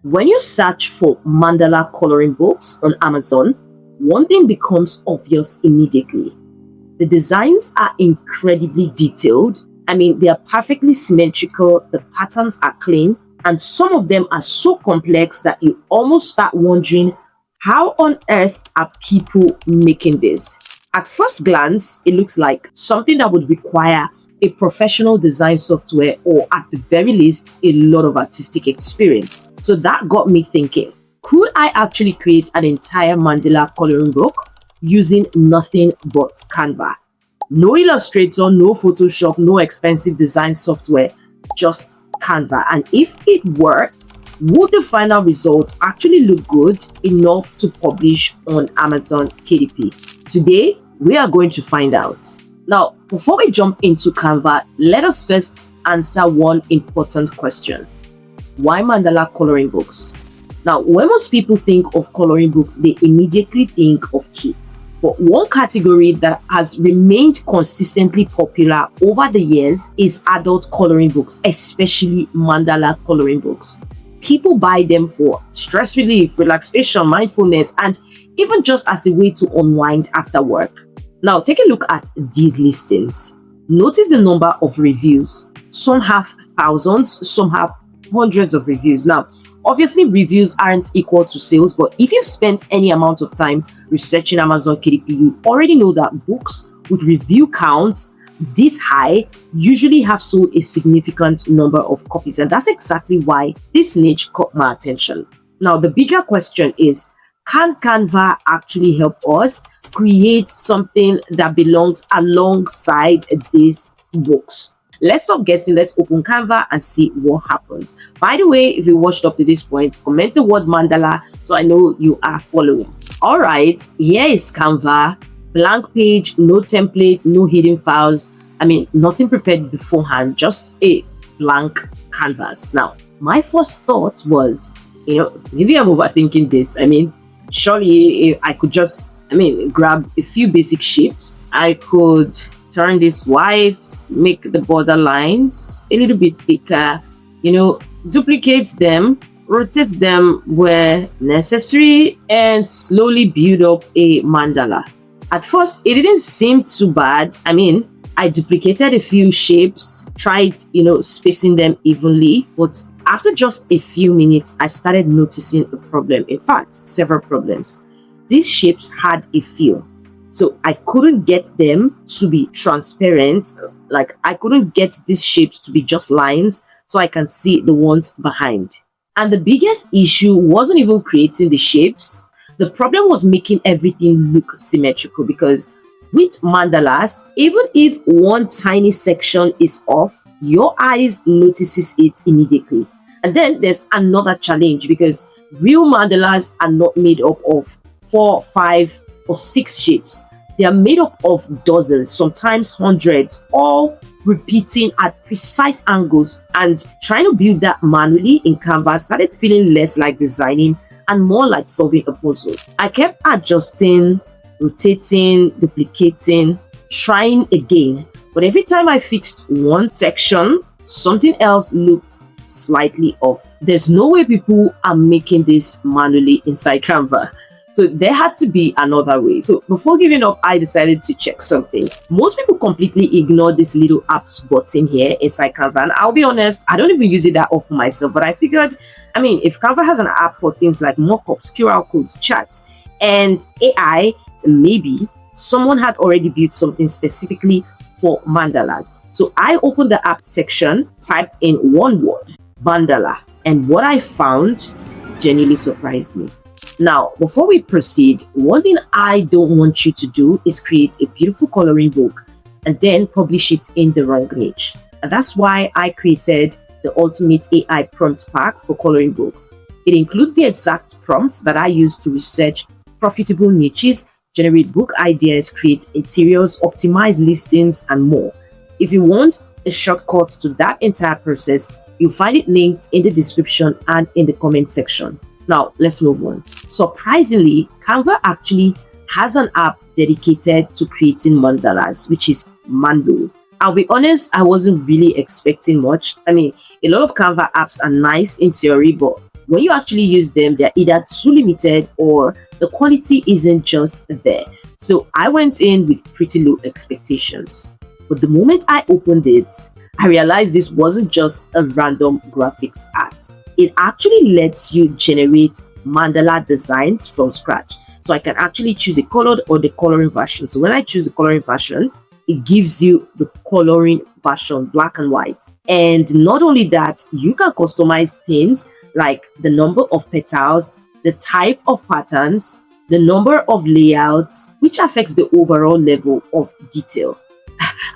When you search for mandala coloring books on Amazon, one thing becomes obvious immediately. The designs are incredibly detailed. They are perfectly symmetrical, the patterns are clean, and some of them are so complex that you almost start wondering, how on earth are people making this? At first glance, it looks like something that would require a professional design software or at the very least a lot of artistic experience. So that got me thinking, could I actually create an entire mandala coloring book using nothing but Canva? No Illustrator, no Photoshop, no expensive design software, just Canva. And if it worked, would the final result actually look good enough to publish on Amazon KDP? Today, we are going to find out. Now, before we jump into Canva, let us first answer one important question. Why mandala coloring books? Now, when most people think of coloring books, they immediately think of kids. But one category that has remained consistently popular over the years is adult coloring books, especially mandala coloring books. People buy them for stress relief, relaxation, mindfulness, and even just as a way to unwind after work. Now, take a look at these listings. Notice the number of reviews. Some have thousands, some have hundreds of reviews. Now, obviously, reviews aren't equal to sales, but if you've spent any amount of time researching Amazon KDP, you already know that books with review counts this high usually have sold a significant number of copies, and that's exactly why this niche caught my attention. Now, the bigger question is, can Canva actually help us create something that belongs alongside these books? Let's stop guessing. Let's open Canva and see what happens. By the way, if you watched up to this point, comment the word mandala so I know you are following. All right, here is Canva. Blank page, no template, no hidden files. Nothing prepared beforehand, just a blank canvas. Now, my first thought was, maybe I'm overthinking this. Surely if I could just, grab a few basic shapes. I could turn this white, make the border lines a little bit thicker, duplicate them, rotate them where necessary, and slowly build up a mandala. At first, it didn't seem too bad. I duplicated a few shapes, tried, spacing them evenly, but after just a few minutes, I started noticing a problem. In fact, several problems. These shapes had a feel. So I couldn't get them to be transparent. Like, I couldn't get these shapes to be just lines so I can see the ones behind. And the biggest issue wasn't even creating the shapes. The problem was making everything look symmetrical, because with mandalas, even if one tiny section is off, your eyes notices it immediately. And then there's another challenge, because real mandalas are not made up of 4, 5, or 6 shapes. They are made up of dozens, sometimes hundreds, all repeating at precise angles. And trying to build that manually in Canva started feeling less like designing and more like solving a puzzle. I kept adjusting, rotating, duplicating, trying again. But every time I fixed one section, something else looked slightly off. There's no way people are making this manually inside Canva. So there had to be another way. So before giving up, I decided to check something. Most people completely ignore this little apps button here inside Canva. And I'll be honest, I don't even use it that often myself. But I figured, if Canva has an app for things like mockups, QR codes, chats, and AI, maybe someone had already built something specifically for mandalas. So I opened the app section, typed in one word, mandala. And what I found genuinely surprised me. Now, before we proceed, one thing I don't want you to do is create a beautiful coloring book and then publish it in the wrong niche. And that's why I created the Ultimate AI Prompt Pack for coloring books. It includes the exact prompts that I use to research profitable niches, generate book ideas, create interiors, optimize listings, and more. If you want a shortcut to that entire process, you'll find it linked in the description and in the comment section. Now, let's move on. Surprisingly, Canva actually has an app dedicated to creating mandalas, which is Mando. I'll be honest, I wasn't really expecting much. A lot of Canva apps are nice in theory, but when you actually use them, they're either too limited or the quality isn't just there. So I went in with pretty low expectations. But the moment I opened it, I realized this wasn't just a random graphics art. It actually lets you generate mandala designs from scratch. So I can actually choose a colored or the coloring version. So when I choose the coloring version, it gives you the coloring version, black and white. And not only that, you can customize things like the number of petals, the type of patterns, the number of layouts, which affects the overall level of detail.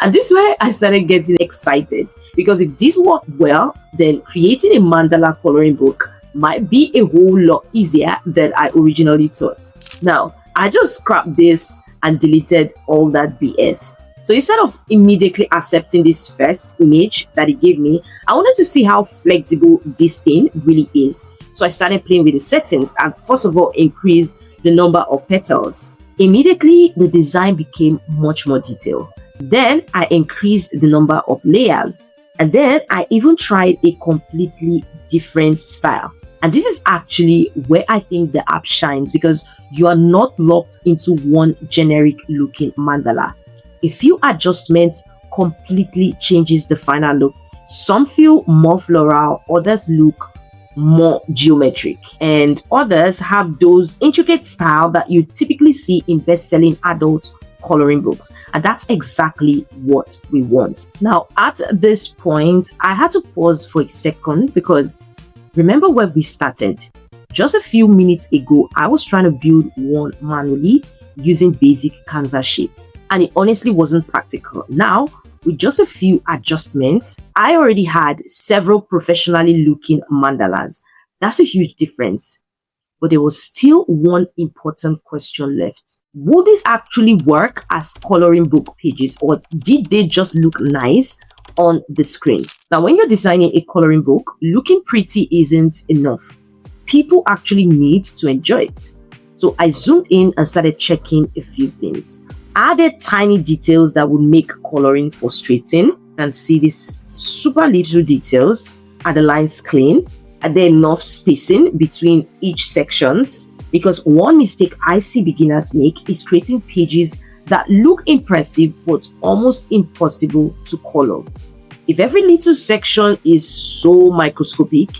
And this is where I started getting excited, because if this worked well, then creating a mandala coloring book might be a whole lot easier than I originally thought. Now, I just scrapped this and deleted all that BS. So instead of immediately accepting this first image that it gave me, I wanted to see how flexible this thing really is. So I started playing with the settings and first of all increased the number of petals. Immediately, the design became much more detailed. Then I increased the number of layers, and then I even tried a completely different style. And this is actually where I think the app shines, because you are not locked into one generic looking mandala. A few adjustments completely changes the final look. Some feel more floral, others look more geometric, and others have those intricate style that you typically see in best-selling adult coloring books, and that's exactly what we want. Now at this point, I had to pause for a second, because remember where we started. Just a few minutes ago, I was trying to build one manually using basic Canva shapes, and it honestly wasn't practical. Now, with just a few adjustments, I already had several professionally looking mandalas. That's a huge difference. But there was still one important question left. Would this actually work as coloring book pages, or did they just look nice on the screen? Now, when you're designing a coloring book, looking pretty isn't enough. People actually need to enjoy it. So I zoomed in and started checking a few things. I added tiny details that would make coloring frustrating. You can see these super little details. Are the lines clean? Are there enough spacing between each sections? Because one mistake I see beginners make is creating pages that look impressive but almost impossible to color. If every little section is so microscopic,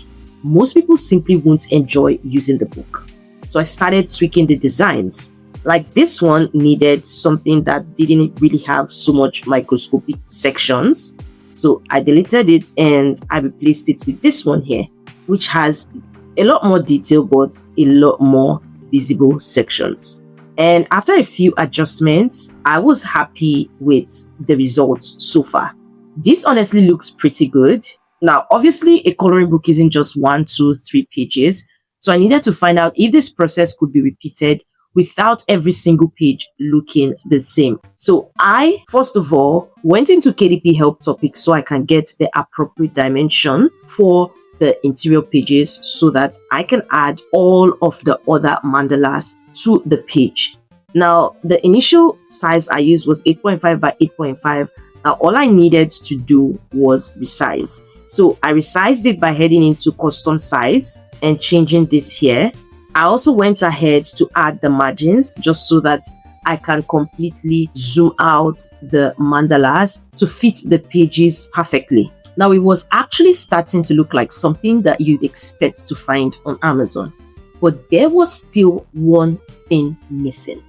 most people simply won't enjoy using the book. So I started tweaking the designs. Like this one needed something that didn't really have so much microscopic sections. So I deleted it and I replaced it with this one here, which has a lot more detail but a lot more visible sections. And after a few adjustments, I was happy with the results so far. This honestly looks pretty good. Now, obviously, a coloring book isn't just 1, 2, 3 pages. So I needed to find out if this process could be repeated without every single page looking the same. So I, first of all, went into KDP help topics so I can get the appropriate dimension for the interior pages so that I can add all of the other mandalas to the page. Now, the initial size I used was 8.5 by 8.5. Now, all I needed to do was resize. So I resized it by heading into custom size and changing this here. I also went ahead to add the margins just so that I can completely zoom out the mandalas to fit the pages perfectly. Now, it was actually starting to look like something that you'd expect to find on Amazon. But there was still one thing missing.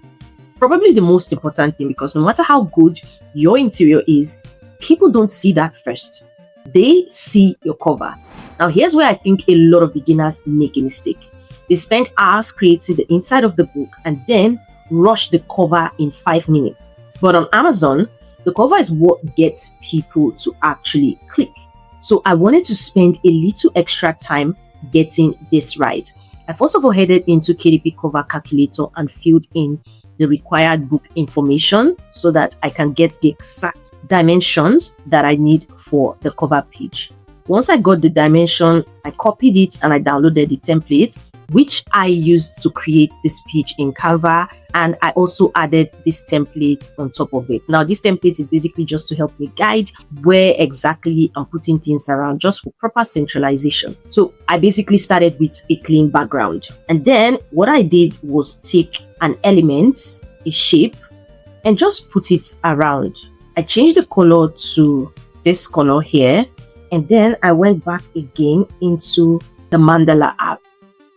Probably the most important thing, because no matter how good your interior is, people don't see that first. They see your cover. Now, here's where I think a lot of beginners make a mistake. They spend hours creating the inside of the book and then rush the cover in 5 minutes. But on Amazon, the cover is what gets people to actually click. So I wanted to spend a little extra time getting this right. I first of all headed into KDP cover calculator and filled in the required book information so that I can get the exact dimensions that I need for the cover page. Once I got the dimension, I copied it and I downloaded the template. which I used to create this page in Canva, and I also added this template on top of it. Now this template is basically just to help me guide where exactly I'm putting things around, just for proper centralization. So I basically started with a clean background, and then what I did was take an element, a shape, and just put it around. I changed the color to this color here, and then I went back again into the Mandala app.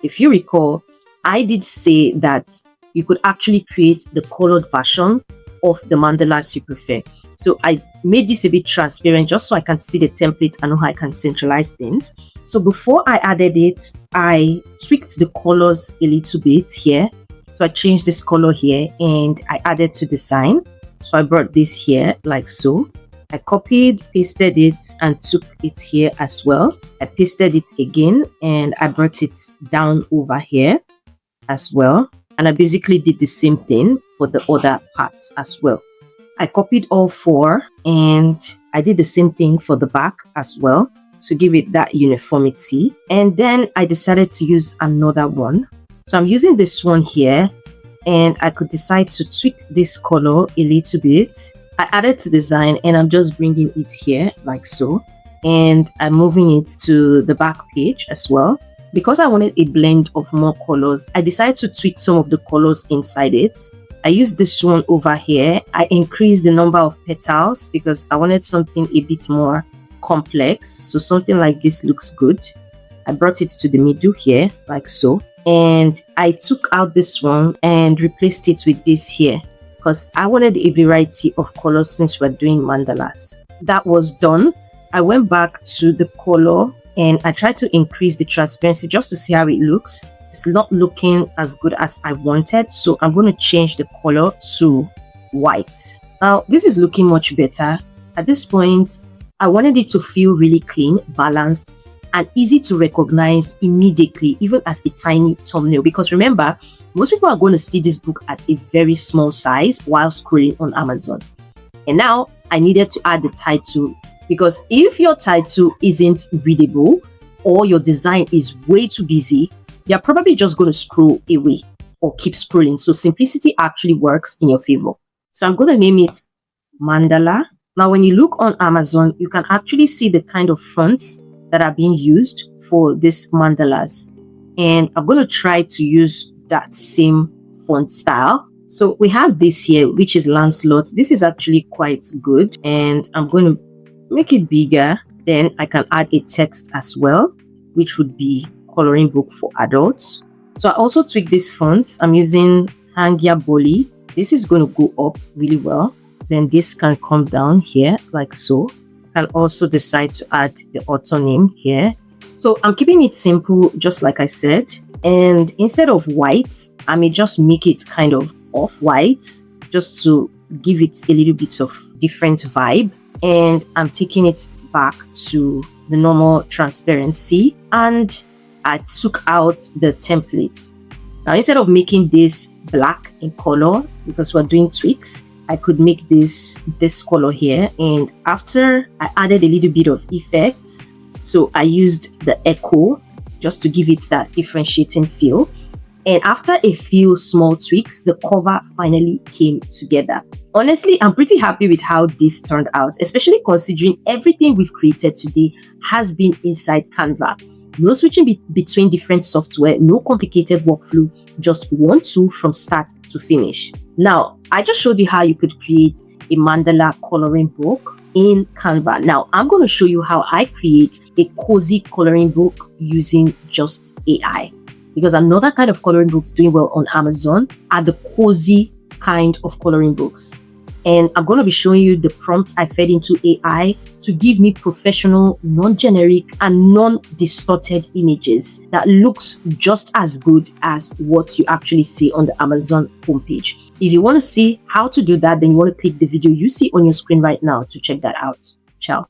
If you recall, I did say that you could actually create the colored version of the mandalas you prefer. So I made this a bit transparent just so I can see the template and know how I can centralize things. So before I added it, I tweaked the colors a little bit here. So I changed this color here and I added to design. So I brought this here like so. I copied, pasted it, and took it here as well. I pasted it again and I brought it down over here as well. And I basically did the same thing for the other parts as well. I copied all four and I did the same thing for the back as well to give it that uniformity. And then I decided to use another one. So I'm using this one here, and I could decide to tweak this color a little bit. I added to design and I'm just bringing it here like so, and I'm moving it to the back page as well. Because I wanted a blend of more colors, I decided to tweak some of the colors inside it. I used this one over here. I increased the number of petals because I wanted something a bit more complex. So something like this looks good. I brought it to the middle here like so, and I took out this one and replaced it with this here, because I wanted a variety of colors since we're doing mandalas. That was done. I went back to the color and I tried to increase the transparency just to see how it looks. It's not looking as good as I wanted, so I'm going to change the color to white. Now this is looking much better. At this point, I wanted it to feel really clean, balanced, and easy to recognize immediately, even as a tiny thumbnail. Because remember, most people are going to see this book at a very small size while scrolling on Amazon. And now I needed to add the title, because if your title isn't readable or your design is way too busy, you're probably just going to scroll away or keep scrolling. So simplicity actually works in your favor. So I'm going to name it Mandala. Now, when you look on Amazon, you can actually see the kind of fonts that are being used for these mandalas. And I'm going to try to use that same font style. So we have this here, which is Lancelot. This is actually quite good, and I'm going to make it bigger. Then I can add a text as well, which would be coloring book for adults. So I also tweak this font. I'm using Hangya Boli. This is going to go up really well. Then this can come down here like so. Can also decide to add the author name here. So I'm keeping it simple, just like I said. And instead of white, I may just make it kind of off-white, just to give it a little bit of different vibe. And I'm taking it back to the normal transparency, and I took out the template. Now, instead of making this black in color, because we're doing tweaks, I could make this color here. And after I added a little bit of effects, so I used the echo just to give it that differentiating feel. And after a few small tweaks, the cover finally came together. Honestly, I'm pretty happy with how this turned out, especially considering everything we've created today has been inside Canva. No switching between different software, no complicated workflow, just one tool from start to finish. Now, I just showed you how you could create a mandala coloring book in Canva. Now, I'm going to show you how I create a cozy coloring book using just AI. Because another kind of coloring books doing well on Amazon are the cozy kind of coloring books. And I'm going to be showing you the prompts I fed into AI to give me professional, non-generic, and non-distorted images that looks just as good as what you actually see on the Amazon homepage. If you want to see how to do that, then you want to click the video you see on your screen right now to check that out. Ciao.